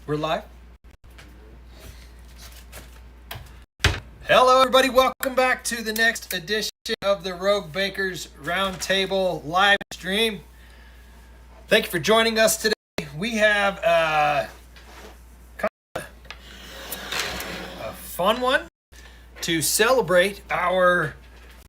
We're live. Hello, everybody. Welcome back to the next edition of the Rogue Bakers Roundtable live stream. Thank you for joining us today. We have kind of a fun one to celebrate our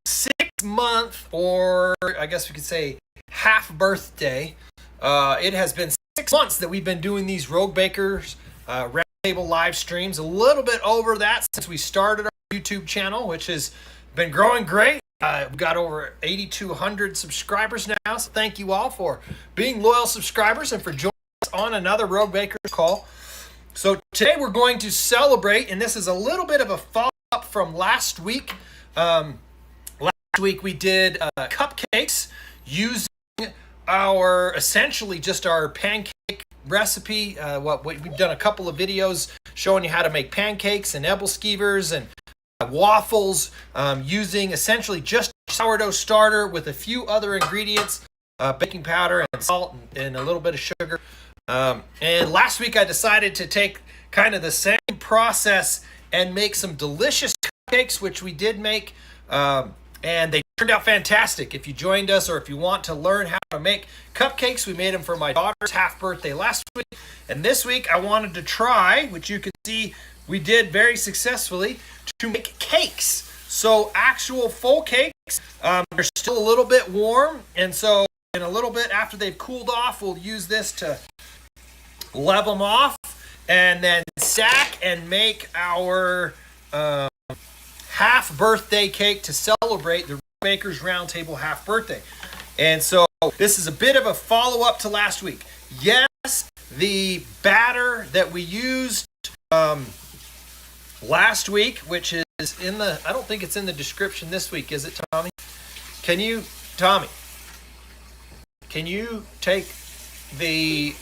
6-month, or I guess we could say half birthday. It has been 6 months that we've been doing these Rogue Bakers Roundtable live streams. A little bit over that since we started our YouTube channel, which has been growing great. We've got over 8,200 subscribers now, so thank you all for being loyal subscribers and for joining us on another Rogue Bakers call. So today we're going to celebrate, and this is a little bit of a follow-up from last week. Last week we did cupcakes using our essentially just our pancake recipe. We've done a couple of videos showing you how to make pancakes and Ebelskivers and waffles using essentially just sourdough starter with a few other ingredients, baking powder and salt and a little bit of sugar. And last week I decided to take kind of the same process and make some delicious cupcakes, which we did make, and they turned out fantastic. If you joined us or if you want to learn how to make cupcakes, we made them for my daughter's half birthday last week. And this week I wanted to try, which you can see we did very successfully, to make cakes. So actual full cakes. They're still a little bit warm, and so in a little bit after they've cooled off, we'll use this to level them off and then stack and make our half birthday cake to celebrate the Bakers Roundtable half birthday. And so this is a bit of a follow-up to last week. Yes, the batter that we used last week, which is in the, I don't think it's in the description this week, is it, Tommy? Tommy, can you take the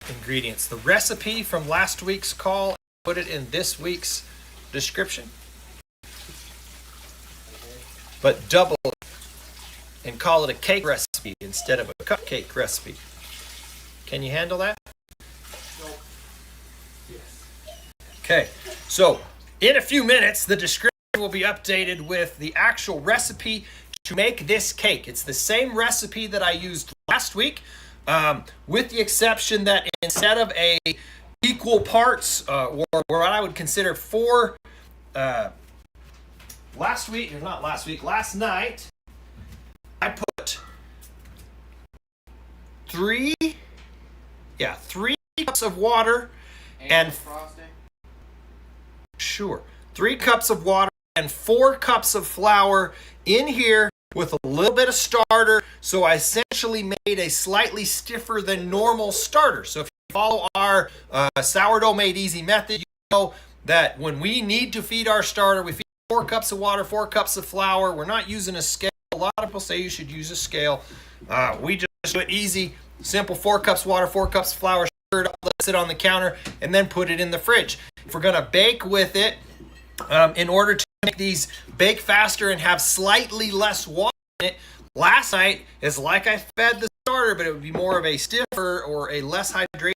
ingredients, the recipe from last week's call, and put it in this week's description? But double it and call it a cake recipe instead of a cupcake recipe. Can you handle that? Okay, so in a few minutes, the description will be updated with the actual recipe to make this cake. It's the same recipe that I used last week, with the exception that instead of a equal parts, or what I would consider four, last night, I put three cups of water and frosting. Sure. 3 cups of water and 4 cups of flour in here with a little bit of starter. So I essentially made a slightly stiffer than normal starter. So if you follow our sourdough made easy method, you know that when we need to feed our starter, we feed 4 cups of water, 4 cups of flour. We're not using a scale. A lot of people say you should use a scale. We just do it easy, simple. 4 cups water, 4 cups of flour, stir it up, let it sit on the counter, and then put it in the fridge. If we're going to bake with it, in order to make these bake faster and have slightly less water in it, last night is like I fed the starter, but it would be more of a stiffer or a less hydrated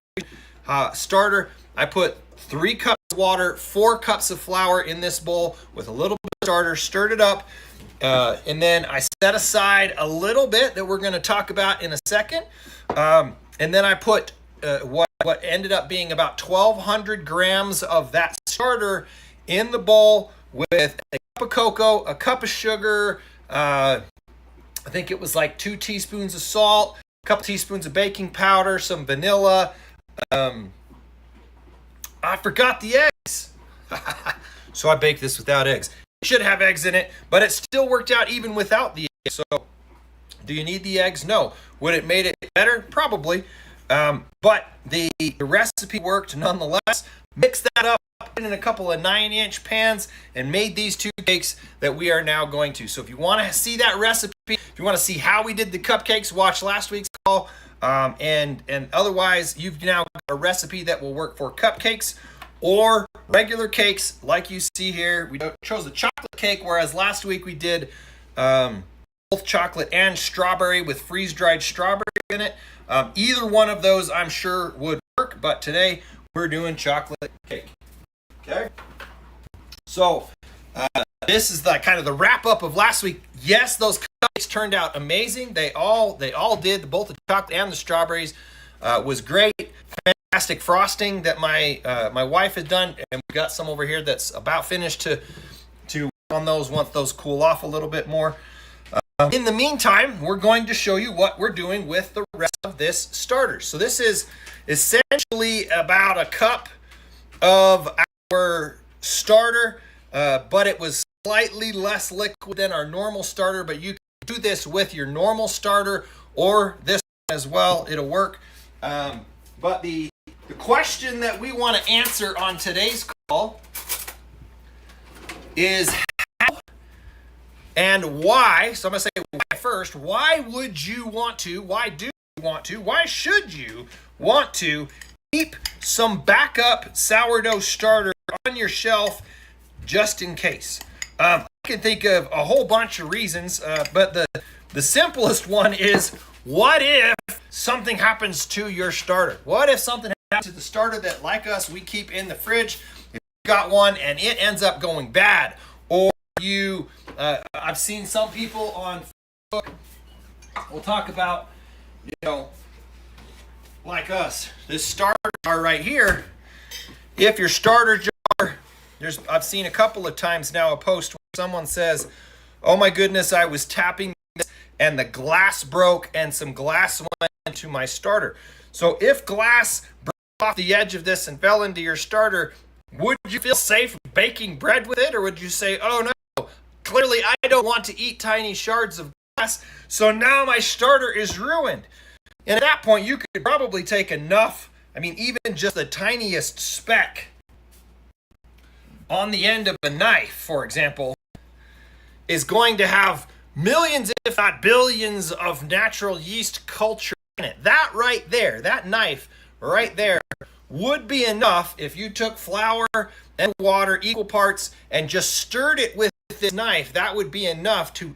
starter. I put 3 cups of water, 4 cups of flour in this bowl with a little bit of starter, stirred it up, and then I set aside a little bit that we're going to talk about in a second, and then I put what ended up being about 1,200 grams of that starter in the bowl with a cup of cocoa, a cup of sugar, I think it was like 2 teaspoons of salt, a couple teaspoons of baking powder, some vanilla. I forgot the eggs. So I baked this without eggs. It should have eggs in it, but it still worked out even without the eggs. So do you need the eggs? No. Would it made it better? Probably. But the recipe worked nonetheless. Mixed that up in a couple of 9-inch pans and made these 2 cakes that we are now going to. So if you want to see that recipe, if you want to see how we did the cupcakes, watch last week's call. And otherwise, you've now got a recipe that will work for cupcakes or regular cakes like you see here. We chose a chocolate cake, whereas last week we did both chocolate and strawberry with freeze-dried strawberry in it. Either one of those I'm sure would work, but today we're doing chocolate cake. Okay? So this is the kind of the wrap up of last week. Yes, those cupcakes turned out amazing. They all did. Both the chocolate and the strawberries was great. Fantastic frosting that my wife has done, and we got some over here that's about finished to on those once those cool off a little bit more. In the meantime, we're going to show you what we're doing with the rest of this starter. So this is essentially about a cup of our starter, but it was slightly less liquid than our normal starter, but you can do this with your normal starter or this as well. It'll work. But the question that we want to answer on today's call is how and why. So I'm going to say why first. Why would you want to? Why do you want to? Why should you want to keep some backup sourdough starter on your shelf just in case? I can think of a whole bunch of reasons, but the simplest one is, what if something happens to your starter? What if something happens to the starter that, like us, we keep in the fridge? If you got one and it ends up going bad, or I've seen some people on Facebook, we'll talk about, like us, this starter jar right here. If your starter jar, I've seen a couple of times now a post where someone says, "Oh my goodness, I was tapping this and the glass broke and some glass went into my starter." So if glass broke off the edge of this and fell into your starter, would you feel safe baking bread with it, or would you say, "Oh no, clearly I don't want to eat tiny shards of glass, so now my starter is ruined"? And at that point, you could probably take enough, even just the tiniest speck on the end of a knife, for example, is going to have millions, if not billions, of natural yeast culture in it. That right there, that knife right there, would be enough if you took flour and water, equal parts, and just stirred it with this knife. That would be enough to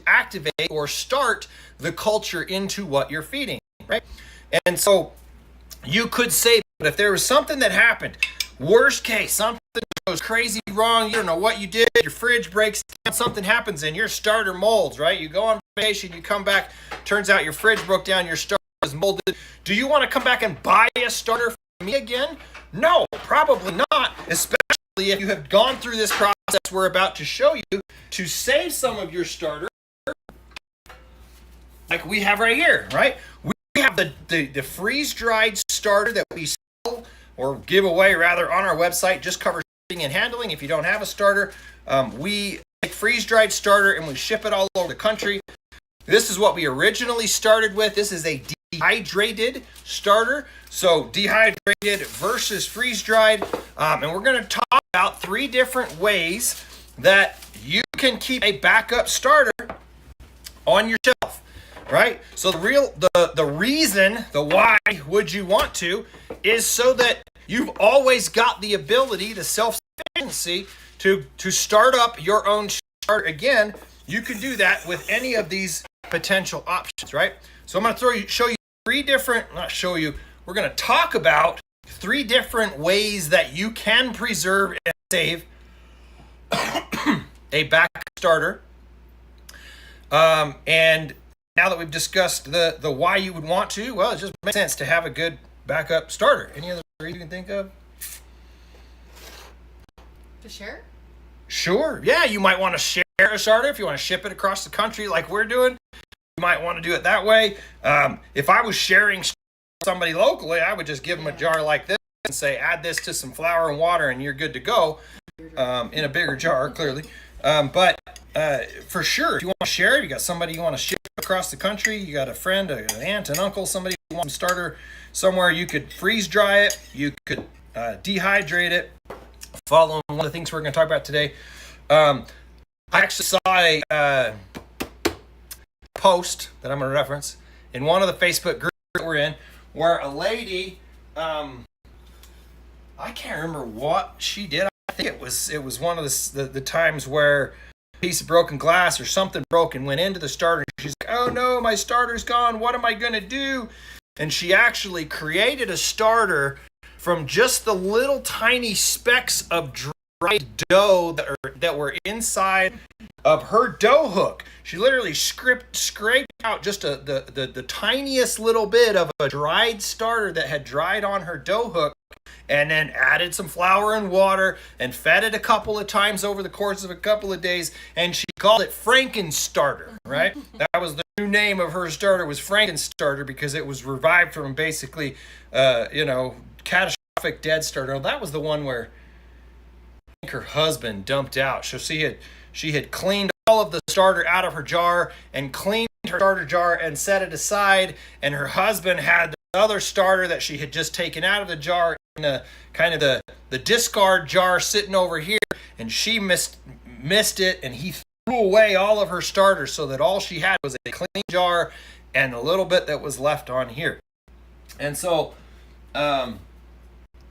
activate or start the culture into what you're feeding, right? And so you could say, but if there was something that happened, worst case, something goes crazy wrong, you don't know what you did, your fridge breaks down, something happens and your starter molds, right? You go on vacation, you come back, turns out your fridge broke down, your starter is molded. Do you want to come back and buy a starter from me again? No, probably not, especially if you have gone through this process we're about to show you to save some of your starter, like we have right here, right? We have the freeze-dried starter that we sell or give away rather on our website. Just covers shipping and handling. If you don't have a starter, we take freeze-dried starter and we ship it all over the country. This is what we originally started with. This is a dehydrated starter. So dehydrated versus freeze-dried. And we're going to talk about 3 different ways that you can keep a backup starter on your shelf. Right? So the reason, the why would you want to, is so that you've always got the ability, the self-sufficiency to start up your own starter. Again, you can do that with any of these potential options, right? So I'm going to show you 3 different, we're going to talk about 3 different ways that you can preserve and save a backup starter. And now that we've discussed the why you would want to, well, it just makes sense to have a good backup starter. Any other reason you can think of? To share? Sure. Yeah, you might want to share a starter if you want to ship it across the country like we're doing. You might want to do it that way. If I was sharing with somebody locally, I would just give them a jar like this and say, add this to some flour and water and you're good to go, in a bigger jar, clearly. But for sure, if you want to share it, you got somebody you want to ship across the country, you got a friend, an aunt, an uncle, somebody who wants a starter somewhere, you could freeze dry it, you could dehydrate it. Following one of the things we're going to talk about today, I actually saw a post that I'm going to reference in one of the Facebook groups that we're in, where a lady, I can't remember what she did. I think it was one of the times where piece of broken glass or something broken went into the starter. She's like, oh no, my starter's gone. What am I going to do? And she actually created a starter from just the little tiny specks of dried dough that were inside of her dough hook. She literally scraped out just the tiniest little bit of a dried starter that had dried on her dough hook, and then added some flour and water and fed it a couple of times over the course of a couple of days, and she called it Frankenstarter, right? That was the new name of her starter, was Frankenstarter, because it was revived from basically, catastrophic dead starter. That was the one where I think her husband dumped out. So she had cleaned all of the starter out of her jar and cleaned her starter jar and set it aside, and her husband had the other starter that she had just taken out of the jar in a kind of the discard jar sitting over here, and she missed it, and he threw away all of her starters so that all she had was a clean jar and a little bit that was left on here. And so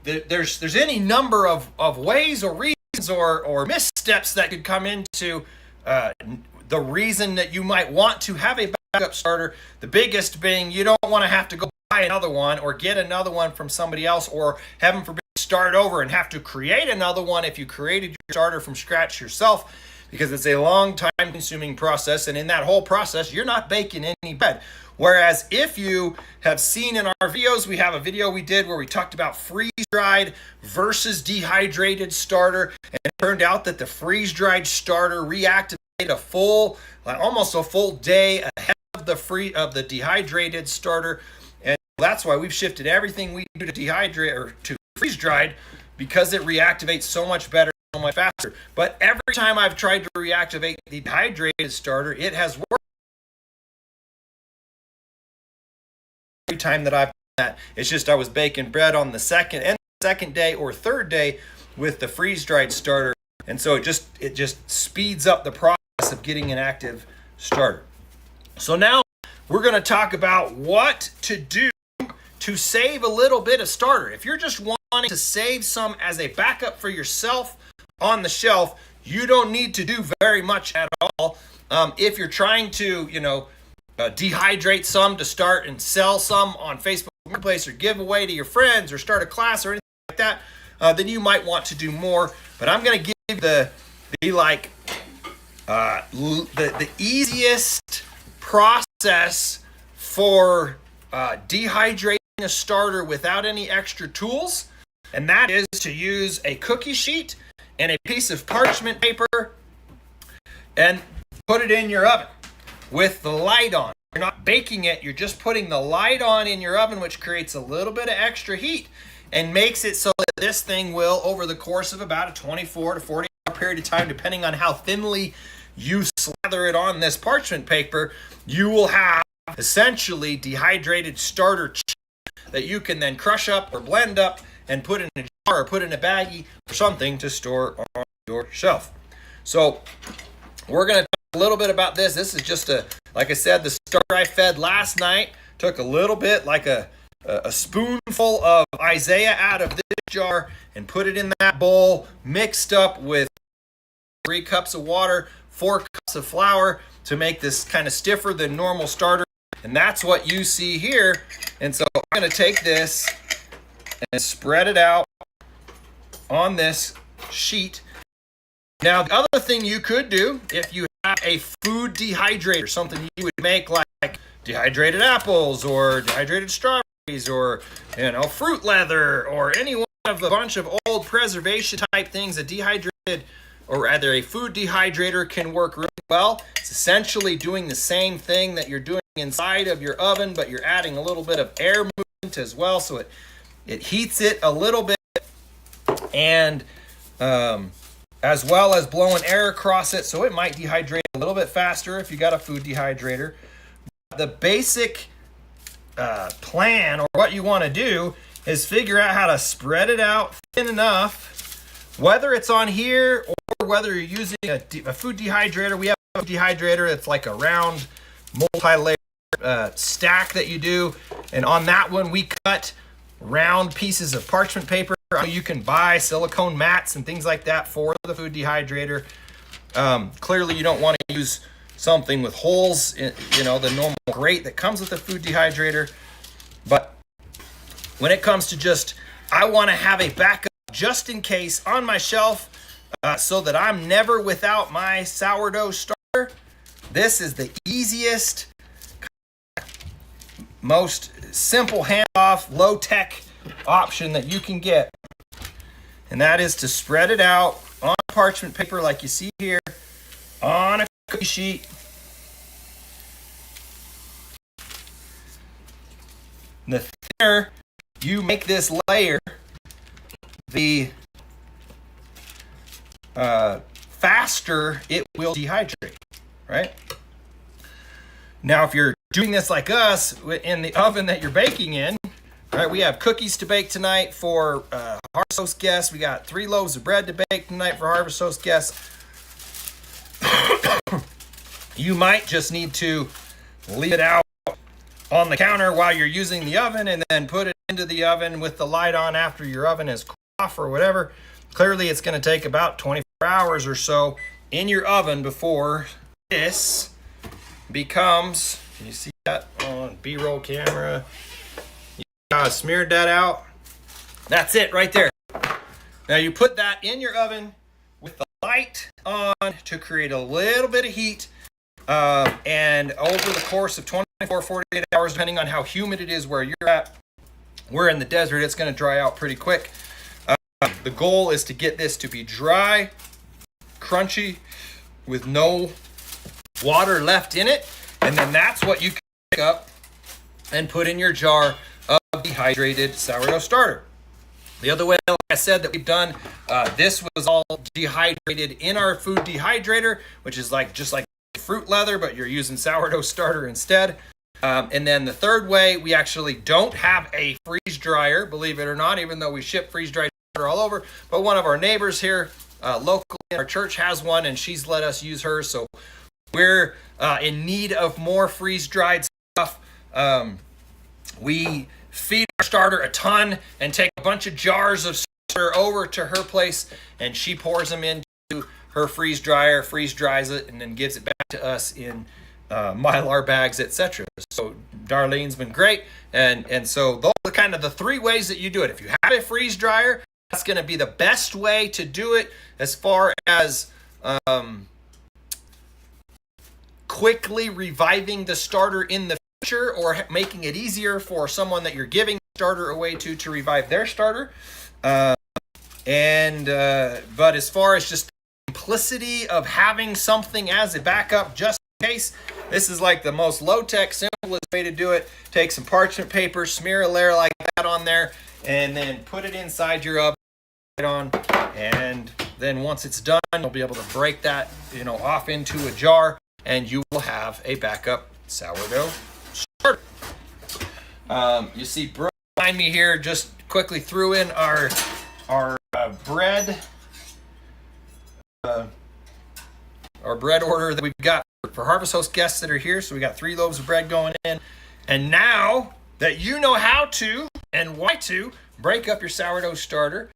there's any number of ways or reasons or missteps that could come into the reason that you might want to have a backup starter. The biggest being you don't want to have to go buy another one or get another one from somebody else, or heaven forbid start over and have to create another one if you created your starter from scratch yourself, because it's a long time consuming process, and in that whole process you're not baking any bread. Whereas if you have seen in our videos, we have a video we did where we talked about freeze-dried versus dehydrated starter, and it turned out that the freeze-dried starter reactivated almost a full day ahead of the dehydrated starter. And that's why we've shifted everything we do to dehydrate or to freeze-dried, because it reactivates so much better, so much faster. But every time I've tried to reactivate the dehydrated starter, it has worked. Every time that I've done that, it's just I was baking bread on the second day or third day with the freeze-dried starter, and so it just speeds up the process of getting an active starter. So now we're going to talk about what to do to save a little bit of starter. If you're just wanting to save some as a backup for yourself on the shelf, you don't need to do very much at all. If you're trying to, dehydrate some to start and sell some on Facebook Marketplace or give away to your friends or start a class or anything like that, then you might want to do more. But I'm going to give the easiest process for dehydrating a starter without any extra tools, and that is to use a cookie sheet and a piece of parchment paper and put it in your oven with the light on. You're not baking it, you're just putting the light on in your oven, which creates a little bit of extra heat and makes it so that this thing will, over the course of about a 24 to 40 hour period of time, depending on how thinly you slather it on this parchment paper, you will have essentially dehydrated starter that you can then crush up or blend up and put in a jar or put in a baggie or something to store on your shelf. So we're going to talk a little bit about this. This is just like I said, the starter I fed last night. Took a little bit, like a spoonful of Isaiah out of this jar and put it in that bowl, mixed up with 3 cups of water, 4 cups of flour to make this kind of stiffer than normal starter. And that's what you see here. And so I'm going to take this and spread it out on this sheet. Now, the other thing you could do, if you have a food dehydrator, something you would make like dehydrated apples or dehydrated strawberries or, fruit leather or any one of the bunch of old preservation type things, a dehydrated or rather a food dehydrator can work really well. It's essentially doing the same thing that you're doing inside of your oven, but you're adding a little bit of air movement as well, so it heats it a little bit, and as well as blowing air across it, so it might dehydrate a little bit faster if you got a food dehydrator. The basic plan, or what you want to do, is figure out how to spread it out thin enough, whether it's on here or whether you're using a food dehydrator. We have a food dehydrator that's like a round multi-layer stack that you do, and on that one we cut round pieces of parchment paper. You can buy silicone mats and things like that for the food dehydrator. Clearly, you don't want to use something with holes, the normal grate that comes with a food dehydrator. But when it comes to just, I want to have a backup just in case on my shelf so that I'm never without my sourdough starter, this is the easiest, most simple handoff, low-tech option that you can get. And that is to spread it out on parchment paper like you see here, on a cookie sheet. The thinner you make this layer, the faster it will dehydrate, right? Now, if you're doing this like us in the oven that you're baking in, right, we have cookies to bake tonight for Harvest Host guests. We got 3 loaves of bread to bake tonight for Harvest Host guests. You might just need to leave it out on the counter while you're using the oven and then put it into the oven with the light on after your oven is off or whatever. Clearly, it's going to take about 24 hours or so in your oven before this becomes, can you see that on B-roll camera? Yeah, smeared that out. That's it right there. Now you put that in your oven with the light on to create a little bit of heat, and over the course of 24, 48 hours, depending on how humid it is where you're at, we're in the desert, it's going to dry out pretty quick. The goal is to get this to be dry, crunchy, with no water left in it, and then that's what you can pick up and put in your jar of dehydrated sourdough starter. The other way, like I said, that we've done, this was all dehydrated in our food dehydrator, which is just like fruit leather, but you're using sourdough starter instead. And then the third way, we actually don't have a freeze dryer, believe it or not, even though we ship freeze dried starter all over. But one of our neighbors here locally in our church has one, and she's let us use hers. So we're in need of more freeze dried stuff. We feed our starter a ton and take a bunch of jars of starter over to her place, and she pours them into her freeze dryer, freeze dries it, and then gives it back to us in Mylar bags, etc. So Darlene's been great, and so those are kind of the 3 ways that you do it. If you have a freeze dryer, that's going to be the best way to do it as far as quickly reviving the starter in the future, or making it easier for someone that you're giving starter away to revive their starter. But as far as just the simplicity of having something as a backup just in case, this is like the most low-tech, simplest way to do it. Take some parchment paper, smear a layer like that on there, and then put it inside your oven on, and then once it's done, you'll be able to break that off into a jar, and you will have a backup sourdough starter. You see Brooke behind me here just quickly threw in our bread our bread order that we've got for Harvest Host guests that are here. So we got 3 loaves of bread going in, and now that you know how to and why to break up your sourdough starter,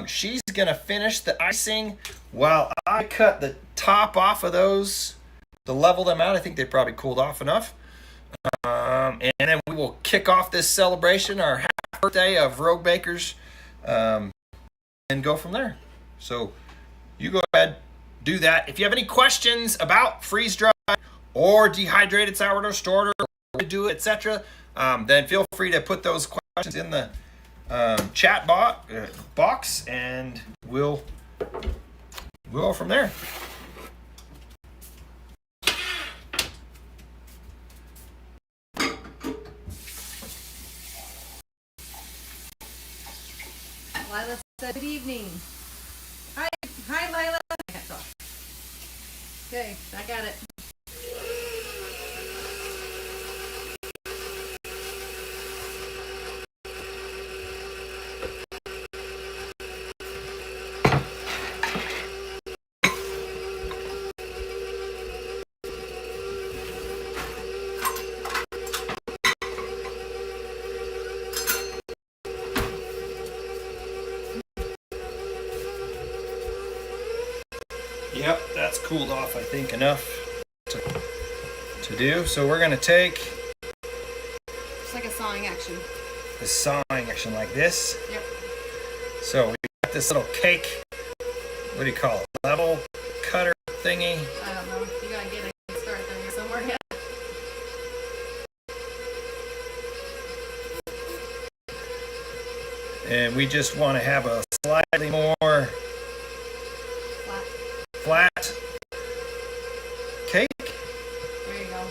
she's gonna finish the icing while I cut the top off of those to level them out. I think they probably cooled off enough. And then we will kick off this celebration, our half birthday of Rogue Bakers, and go from there. So you go ahead, do that. If you have any questions about freeze-dried or dehydrated sourdough starter, or to do it, etc., then feel free to put those questions in the chat box, and we'll go from there. Lila said, good evening. Hi, Lila. I can't talk. Okay, I got it. Yep, that's cooled off, I think, enough to do. So we're gonna take It's like a sawing action. the sawing action like this. Yep. So we got this little cake, what do you call it, level cutter thingy. I don't know. You gotta get a start there somewhere. Yeah. And we just want to have a slightly more flat cake. There you go.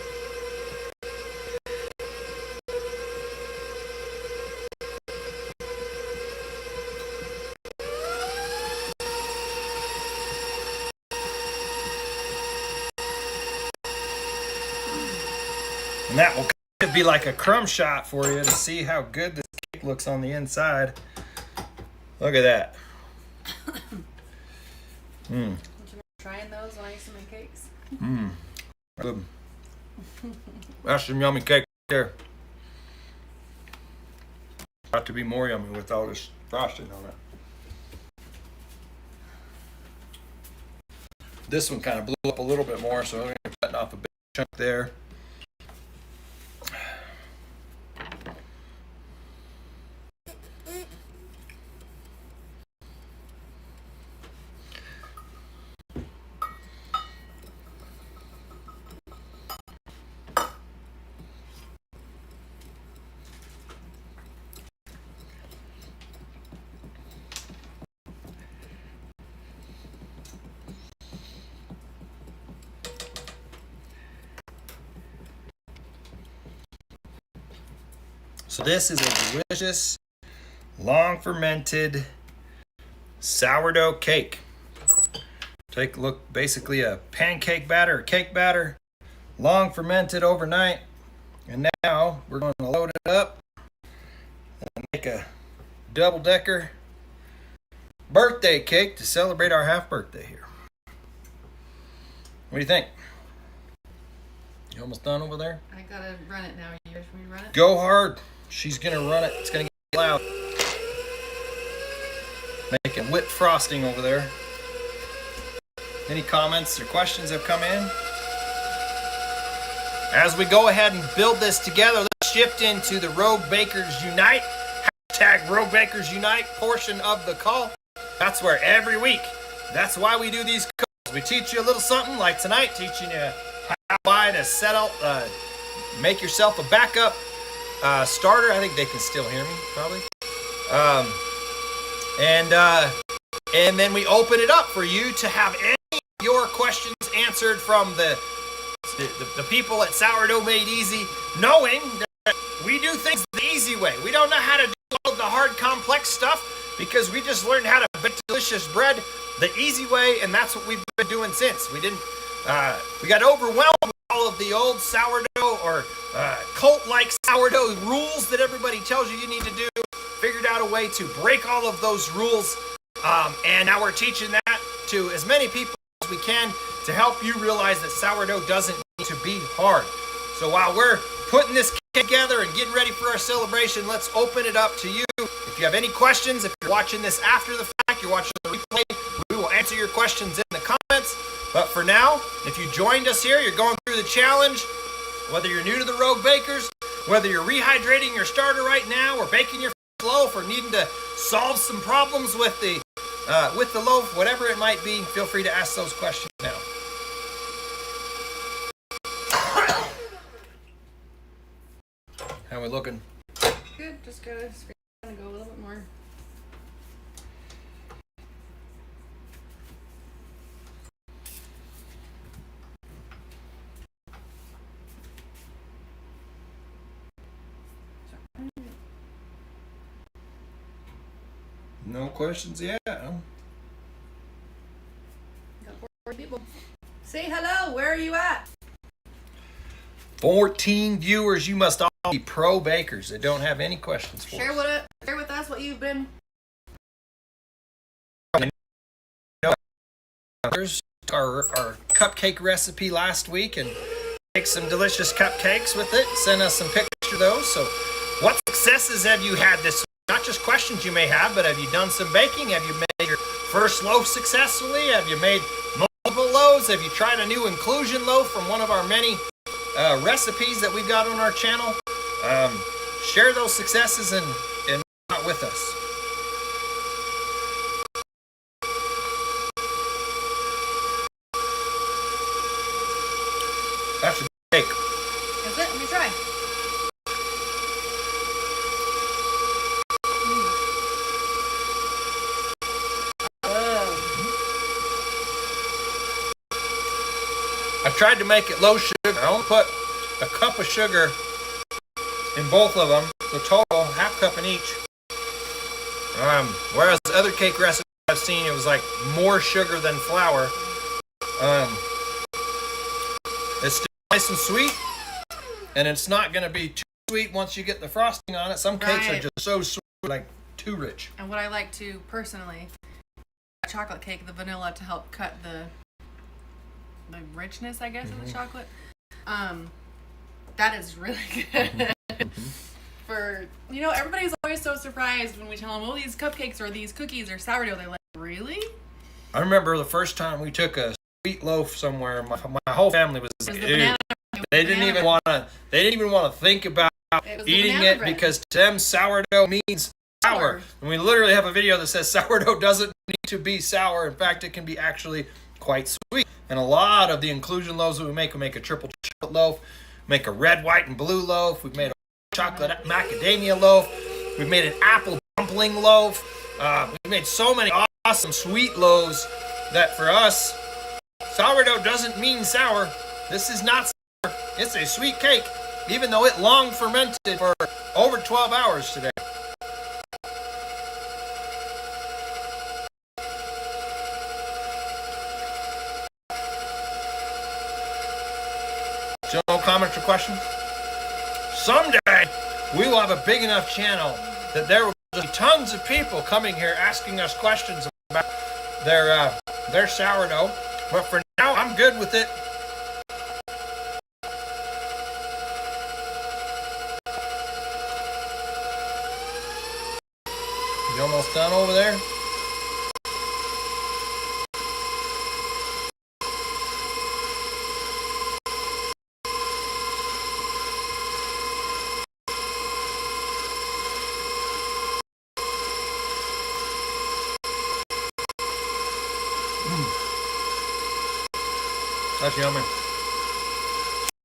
And that will kind of be like a crumb shot for you to see how good this cake looks on the inside. Look at that. Would you mind trying those when I used to make cakes? Good. That's some yummy cake there. Got to be more yummy with all this frosting on it. This one kind of blew up a little bit more, so I'm going to cut off a big chunk there. So this is a delicious, long fermented sourdough cake. Take a look, basically a pancake batter, a cake batter, long fermented overnight. And now we're going to load it up and make a double-decker birthday cake to celebrate our half birthday here. What do you think? You almost done over there? I gotta run it now. You ready for me to run it? Go hard. She's gonna run it. It's gonna get loud. Making whipped frosting over there. Any comments or questions have come in? As we go ahead and build this together, let's shift into the Rogue Bakers Unite. Hashtag Rogue Bakers Unite portion of the call. That's where every week, that's why we do these calls. We teach you a little something like tonight, teaching you how to buy to set up, make yourself a backup starter. I think they can still hear me, probably. And then we open it up for you to have any of your questions answered from the people at Sourdough Made Easy, knowing that we do things the easy way. We don't know how to do all of the hard, complex stuff because we just learned how to bake delicious bread the easy way, and that's what we've been doing since. We got overwhelmed with all of the old sourdough or cult-like sourdough rules that everybody tells you need to do. Figured out a way to break all of those rules, and now we're teaching that to as many people as we can to help you realize that sourdough doesn't need to be hard. So while we're putting this together and getting ready for our celebration, let's open it up to you. If you have any questions, if you're watching this after the fact, you're watching the replay, we will answer your questions in the comments. But for now, if you joined us here, you're going through the challenge, whether you're new to the Rogue Bakers, whether you're rehydrating your starter right now or baking your loaf or needing to solve some problems with the loaf, whatever it might be, feel free to ask those questions now. How are we looking? Good. Just gotta go a little bit more. No questions yet. Huh? Got 4 people. Say hello. Where are you at? 14 viewers. You must all be pro bakers that don't have any questions for us. Share with us what you've been. Our cupcake recipe last week and make some delicious cupcakes with it. Send us some pictures of those. So what successes have you had this week? Not just questions you may have, but have you done some baking? Have you made your first loaf successfully? Have you made multiple multiple loaves? Have you tried a new inclusion loaf from one of our many recipes that we've got on our channel? Share those successes and out with us. That's a cake. Is it? Let me try. I tried to make it low sugar. I only put a cup of sugar in both of them, so total half cup in each. Whereas the other cake recipes I've seen, it was like more sugar than flour. It's still nice and sweet, and it's not going to be too sweet once you get the frosting on it. Some cakes are just so sweet, like too rich. And what I like to personally, chocolate cake, the vanilla to help cut the richness, I guess, of the chocolate. That is really good. For, you know, everybody's always so surprised when we tell them, oh, these cupcakes or these cookies or sourdough. They're like, really? I remember the first time we took a sweet loaf somewhere. My whole family was like, they didn't even want to think about eating it because to them sourdough means sour. And we literally have a video that says sourdough doesn't need to be sour. In fact, it can be actually quite sweet. And a lot of the inclusion loaves that we make a triple chocolate loaf, make a red, white, and blue loaf. We've made a chocolate macadamia loaf. We've made an apple dumpling loaf. We've made so many awesome sweet loaves that for us, sourdough doesn't mean sour. This is not sour. It's a sweet cake, even though it long fermented for over 12 hours today. So no comments or questions? Someday, we will have a big enough channel that there will be tons of people coming here asking us questions about their sourdough. But for now, I'm good with it. You almost done over there? That's yummy.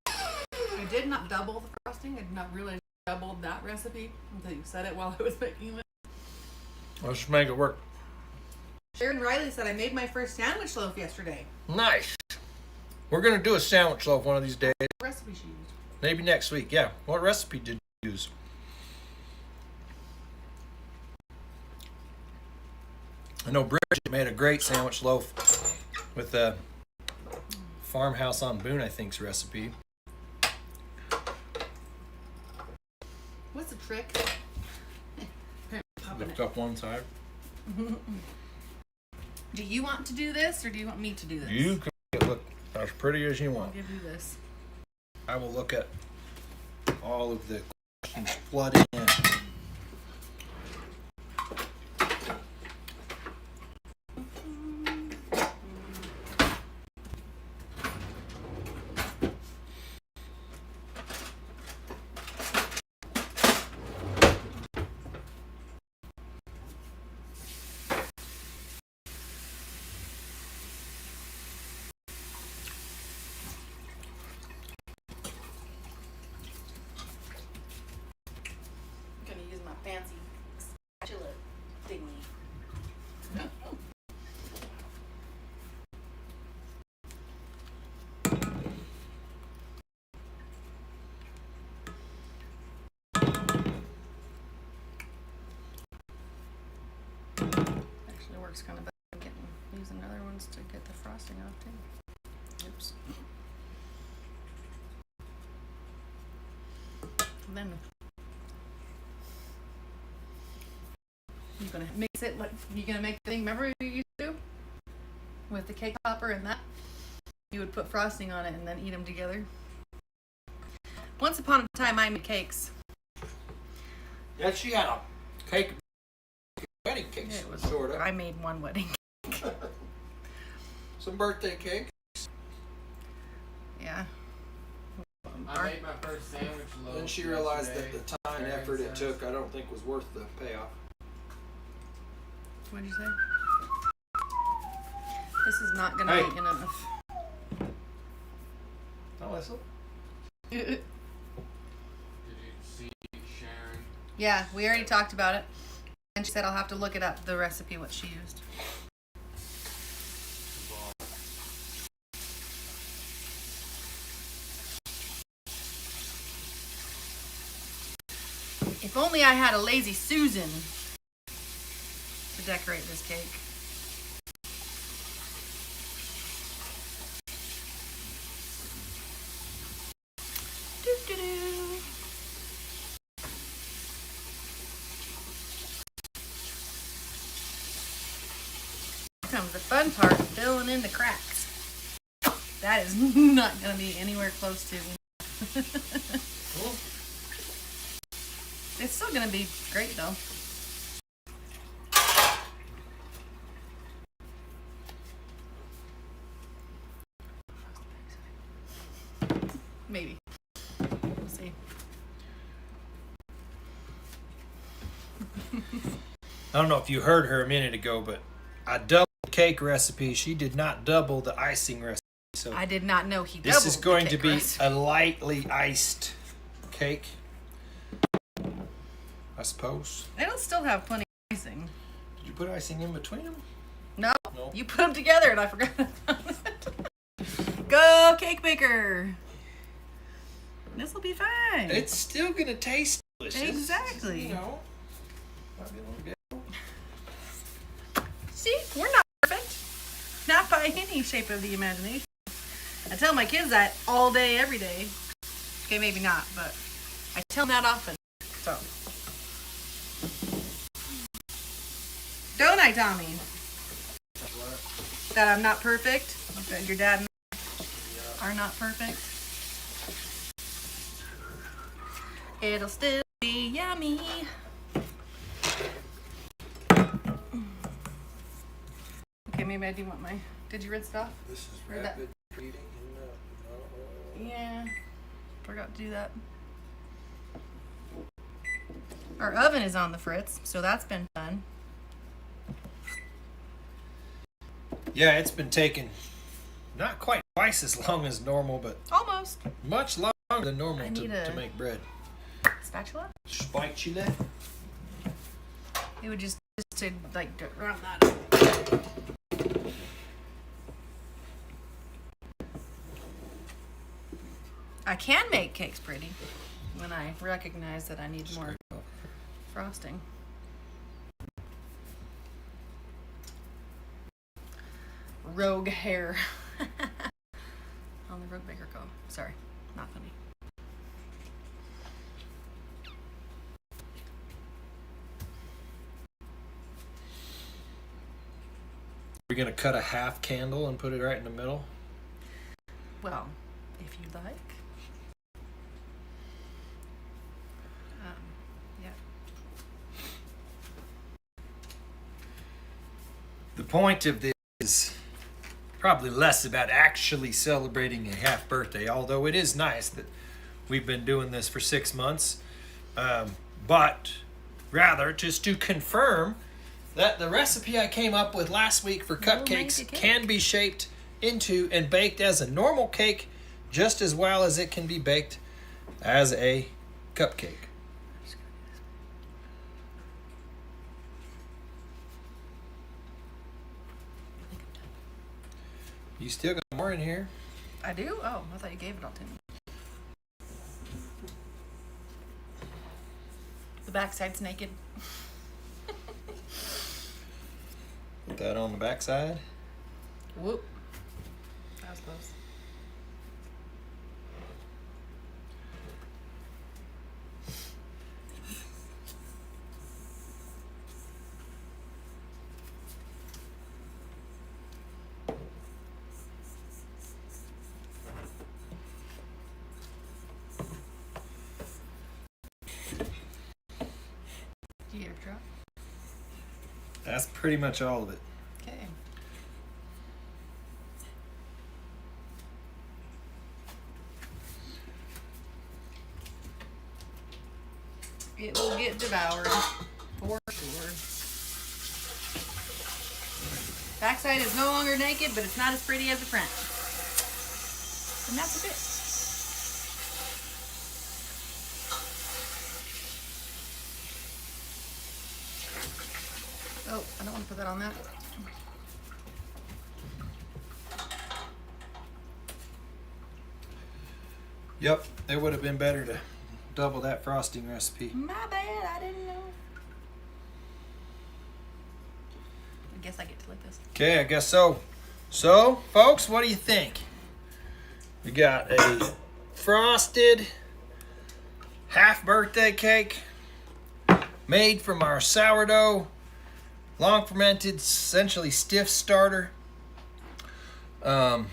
I did not double the frosting. I did not realize I doubled that recipe until you said it while I was making it. Let's just make it work. Sharon Riley said I made my first sandwich loaf yesterday. Nice. We're going to do a sandwich loaf one of these days. What recipe she used? Maybe next week. Yeah. What recipe did you use? I know Bridget made a great sandwich loaf with the Farmhouse on Boone, I think's recipe. What's the trick? Lift up one side. Do you want to do this or do you want me to do this? You can make it look as pretty as you want. I'll give you this. I will look at all of the questions flooding in. Fancy spatula thingy. Actually works kind of better using other ones to get the frosting off too. Oops. And then you're gonna mix it like you're gonna make the thing. Remember you used to do with the cake topper and that? You would put frosting on it and then eat them together. Once upon a time, I made cakes. Yeah, she had a cake, wedding cake, It was sort of. I made one wedding cake. some birthday cake. Yeah. I made my first sandwich loaf. Then she realized that yesterday. the time and effort it took, I don't think was worth the payoff. What'd you say? This is not gonna Hey. make enough. I'll whistle. Did you see Sharon? Yeah, we already talked about it. And she said I'll have to look it up, the recipe, what she used. If only I had a lazy Susan to decorate this cake. Doo-doo-doo. Here comes the fun part, filling in the cracks. That is not going to be anywhere close to. It's still going to be great though. Maybe. We'll see. I don't know if you heard her a minute ago, but I doubled the cake recipe. She did not double the icing recipe. So I did not know he doubled. this is going the to cake be recipe. a lightly iced cake, I suppose. It'll still have plenty of icing. Did you put icing in between them? No, No. you put them together and I forgot about it. Go, cake baker. This will be fine. It's still gonna taste delicious. Exactly. You know, might be a little bit. See, we're not perfect. Not by any shape of the imagination. I tell my kids that all day, every day. Okay, maybe not, but I tell them that often. So. Don't I, Tommy? That I'm not perfect? That your dad and I are not perfect? It'll still be yummy. Okay, maybe I do want my... Did you rinse it off? This is Or that- rapid reading. Yeah. Forgot to do that. Our oven is on the fritz, so that's been fun. Yeah, it's been taking not quite twice as long as normal, but Almost. much longer than normal I to need a- make bread. Spatula? Spatula. It would just to like round that up. I can make cakes pretty when I recognize that I need more frosting. Rogue hair. On the Rogue Baker Co. Sorry, not funny. We're gonna cut a half candle and put it right in the middle. Well, if you'd like. Yeah. The point of this is probably less about actually celebrating a half birthday, although it is nice that we've been doing this for 6 months, but rather just to confirm that the recipe I came up with last week for We'll make cupcakes a cake. can be shaped into and baked as a normal cake just as well as it can be baked as a cupcake. You still got more in here? I do? Oh, I thought you gave it all to me. The backside's naked. Put that on the backside. Whoop. That was close. Did you get a drop? That's pretty much all of it. Okay. devoured, for sure. Backside is no longer naked, but it's not as pretty as the front. And that's a bit. Oh, I don't want to put that on that. Yep, it would have been better to double that frosting recipe. My bad, I didn't know. I guess I get to lick this. Okay, I guess so. So, folks, what do you think? We got a frosted half birthday cake made from our sourdough, long fermented, essentially stiff starter. Any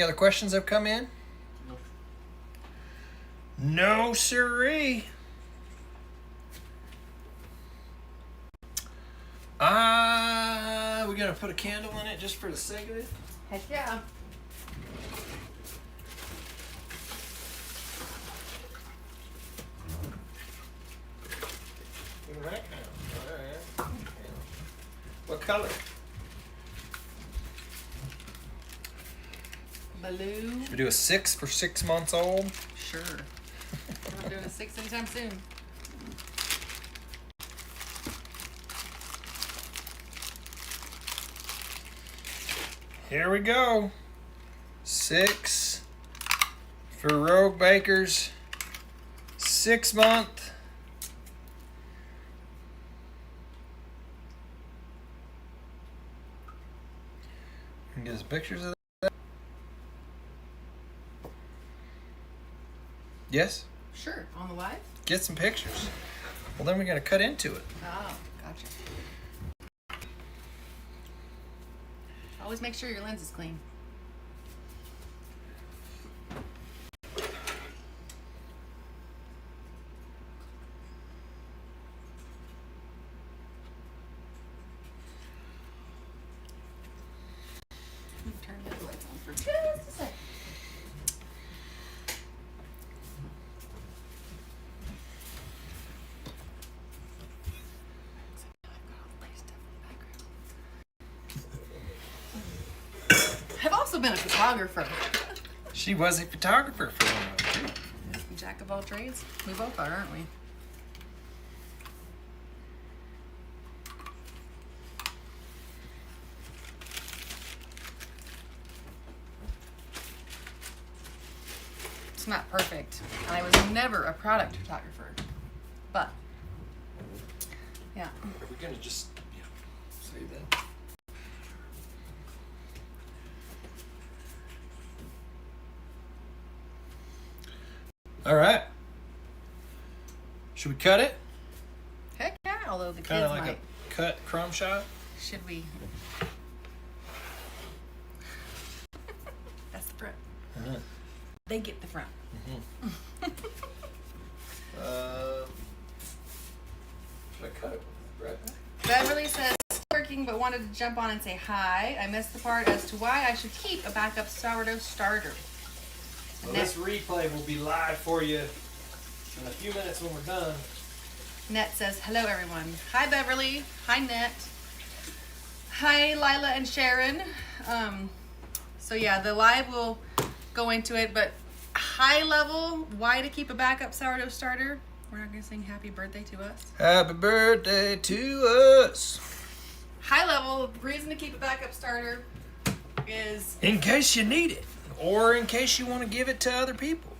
other questions have come in? No, sirree. We're gonna put a candle in it just for the sake of it. Heck yeah. What color? Blue. Should we do a 6 for 6 months old? Sure. We're not doing a 6 anytime soon. Here we go. 6 for Rogue Bakers. 6 month. Can you get us pictures of that? Yes? Sure. On the live? Get some pictures. Well, then we're going to cut into it. Oh, gotcha. Always make sure your lens is clean. Turn the lights on for just a second. I've also been a photographer. She was a photographer for a while, too. Jack of all trades. We both are, aren't we? It's not perfect. I was never a product photographer. But, yeah. Are we going to just save that? All right. Should we cut it? Heck yeah, although the Kind kids of like might. a cut crumb shot? Should we? That's the front. Uh-huh. They get the front. Should I cut it right back? Beverly says, working but wanted to jump on and say hi. I missed the part as to why I should keep a backup sourdough starter. Well, this replay will be live for you in a few minutes when we're done. Net says, hello everyone. Hi Beverly. Hi Net. Hi Lila and Sharon. So yeah, the live will go into it, but high level, why to keep a backup sourdough starter? We're not going to sing happy birthday to us. Happy birthday to us. High level, the reason to keep a backup starter is... In case you need it, or in case you want to give it to other people.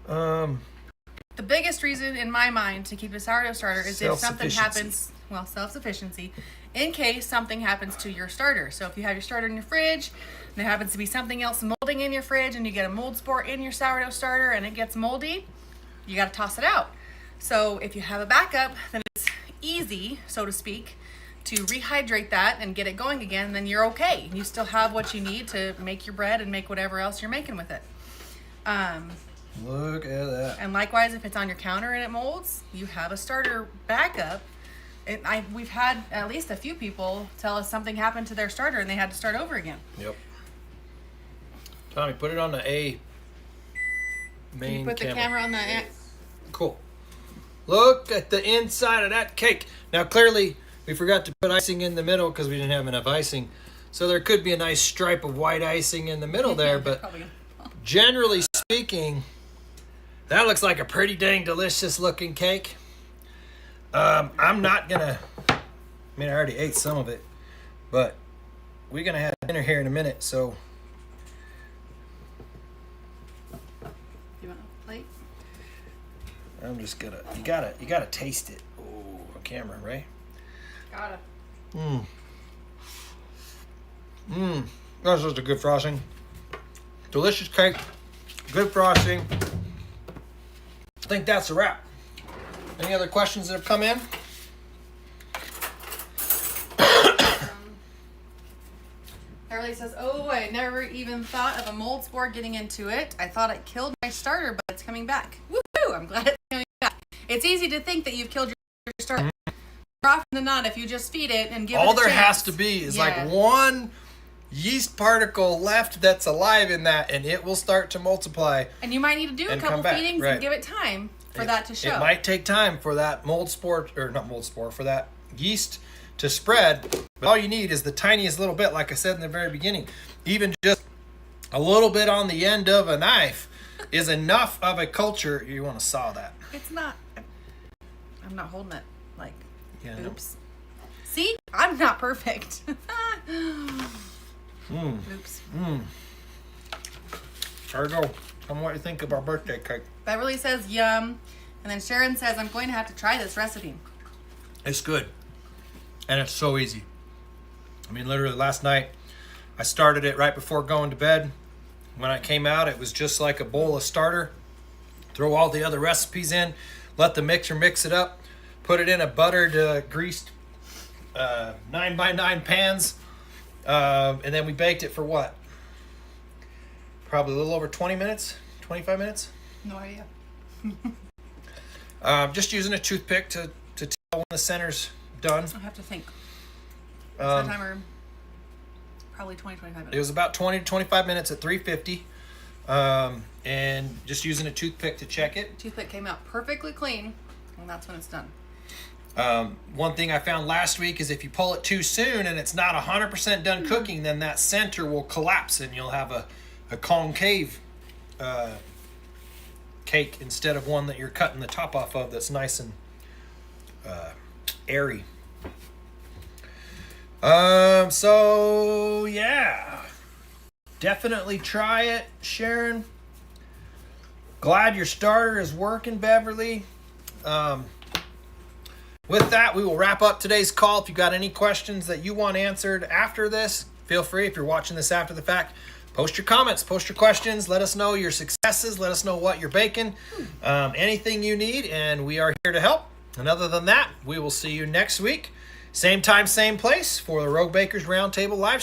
The biggest reason in my mind to keep a sourdough starter is if something happens, well, self-sufficiency, in case something happens to your starter. So if you have your starter in your fridge, and there happens to be something else molding in your fridge, and you get a mold spore in your sourdough starter and it gets moldy, you got to toss it out. So if you have a backup, then it's easy, so to speak, to rehydrate that and get it going again, then you're okay. You still have what you need to make your bread and make whatever else you're making with it. Look at that. And likewise, if it's on your counter and it molds, you have a starter backup. We've had at least a few people tell us something happened to their starter and they had to start over again. Yep. Tommy, put it on the A main Can you put the camera on the... Cool. Look at the inside of that cake. Now, clearly, we forgot to put icing in the middle because we didn't have enough icing. So there could be a nice stripe of white icing in the middle there, but generally speaking, that looks like a pretty dang delicious looking cake. I'm not gonna, I mean, I already ate some of it, but we're gonna have dinner here in a minute, so. You want a plate? I'm just gonna, you gotta taste it. Oh, on camera, right? Gotta. That's just a good frosting. Delicious cake, good frosting. I think that's a wrap. Any other questions that have come in? Everly says, oh, I never even thought of a mold spore getting into it. I thought it killed my starter, but it's coming back. Woohoo! I'm glad it's coming back. It's easy to think that you've killed your starter. More often than not, if you just feed it and give it a All there chance, has to be is like one yeast particle left that's alive in that, and it will start to multiply. And you might need to do a couple feedings and give it time for that to show. It might take time for that mold spore, or not mold spore, for that yeast to spread. But all you need is the tiniest little bit, like I said in the very beginning. Even just a little bit on the end of a knife is enough of a culture. You want to saw that. It's not. I'm not holding it like. Yeah, oops. No. See, I'm not perfect. Oops. There you go. Tell me what you think of our birthday cake. Beverly says yum, and then Sharon says I'm going to have to try this recipe. It's good, and it's so easy. I mean, literally last night, I started it right before going to bed. When I came out, it was just like a bowl of starter. Throw all the other recipes in, let the mixer mix it up, put it in a buttered, greased 9x9 pans, and then we baked it for what? Probably a little over 20 minutes, 25 minutes. No idea. Just using a toothpick to tell when the center's done. I have to think. Set timer. Probably 20-25 minutes. It was about 20 to 25 minutes at 350, and just using a toothpick to check it. Toothpick came out perfectly clean, and that's when it's done. One thing I found last week is if you pull it too soon and it's not 100% done cooking, then that center will collapse and you'll have a concave cake instead of one that you're cutting the top off of that's nice and airy. So yeah, definitely try it, Sharon. Glad your starter is working, Beverly. With that, we will wrap up today's call. If you got any questions that you want answered after this, feel free. If you're watching this after the fact, post your comments, post your questions. Let us know your successes. Let us know what you're baking. Anything you need, and we are here to help. And other than that, we will see you next week. Same time, same place for the Rogue Bakers Roundtable live stream.